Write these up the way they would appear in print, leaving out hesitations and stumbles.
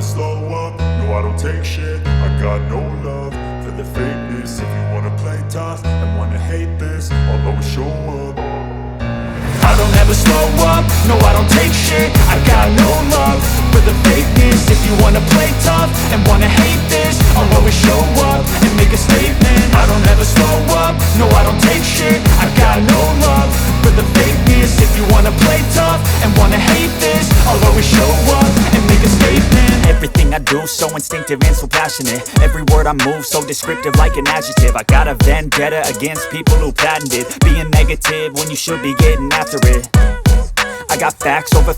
slow up, no I don't take shit. I got no love for the fakeness. If you wanna play tough and wanna hate this, I'll always show up. I don't ever slow up, no I don't take shit. I got no love for the fakeness. If you wanna play tough and wanna hate this, I'll always show up and make a statement. I don't ever slow up, no I don't take shit. I got no love for the fakeness. If you wanna play tough and wanna hate this, I'll always show up and make a statement. Everything I do so instinctive and so passionate. Every word I move so descriptive like an adjective. I got a vendetta against people who patented being negative when you should be getting after it. I got facts over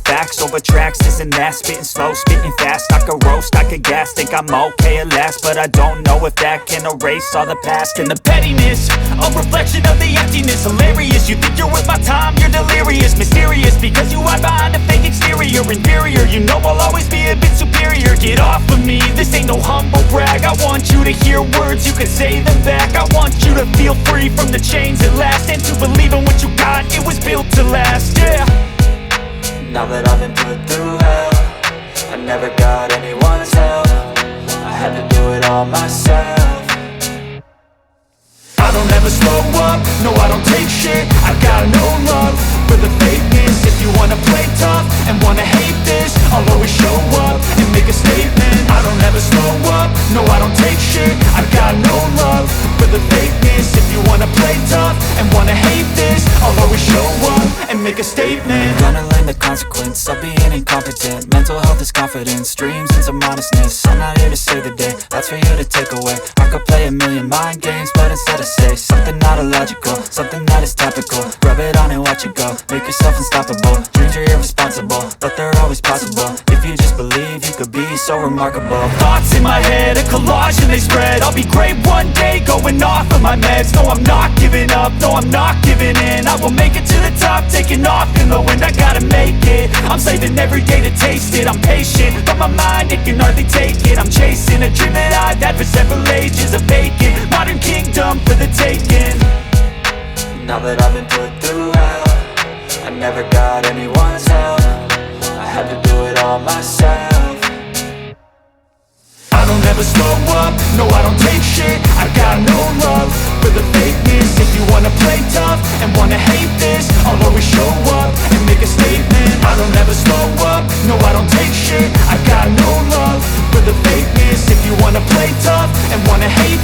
tracks, this and that. Spitting slow, spitting fast, I could roast, I could gas. Think I'm okay at last, but I don't know if that can erase all the past. And the pettiness, a reflection of the emptiness. Hilarious, you think you're worth my time, you're delirious. Mysterious, because you hide behind a fake exterior. Inferior, you know I'll always be a bit superior. Get off of me, this ain't no humble brag. I want you to hear words, you can say them back. I want you to feel free from the chains at last, and to believe in what you got, it was built to last, yeah. Now that I've been put through hell, I never got anyone's help. I had to do it all myself. I don't ever slow up, no I don't take shit. I got no love for the fakeness. If you wanna play tough and wanna hate this, I'll always show up and make a statement. I don't ever slow up, no I don't take shit. I got no love for the fakeness. If you wanna play tough and wanna hate this, I'll always show up and make a statement. Gonna learn the consequence of being incompetent. Mental health is confidence, dreams and some honestness. I'm not here to save the day, that's for you to take away. I could play a million mind games, but instead I say something not illogical, something that is topical. Rub it on and watch it go, make yourself unstoppable. Dreams are irresponsible, but they're always possible. If you just believe, you could be so remarkable. Thoughts in my head, a collage and they spread. I'll be great one day, going off of my meds. No, I'm not giving up, no, I'm not giving in. I will make it to the top, taking off in the wind. I gotta make it, I'm saving every day to taste it. I'm patient, but my mind, it can hardly take it. I'm chasing a dream that I've had for several ages. A vacant, modern kingdom for the taking. Now that I've been put through hell, I never got anyone's help. I had to do it all myself. I don't ever slow up, no I don't take shit. I got no love for the fakeness. If you wanna play tough and wanna hate this, I'll always show up and make a statement. I don't ever slow up, no I don't take shit. I got no love for the fakeness. If you wanna play tough and wanna hate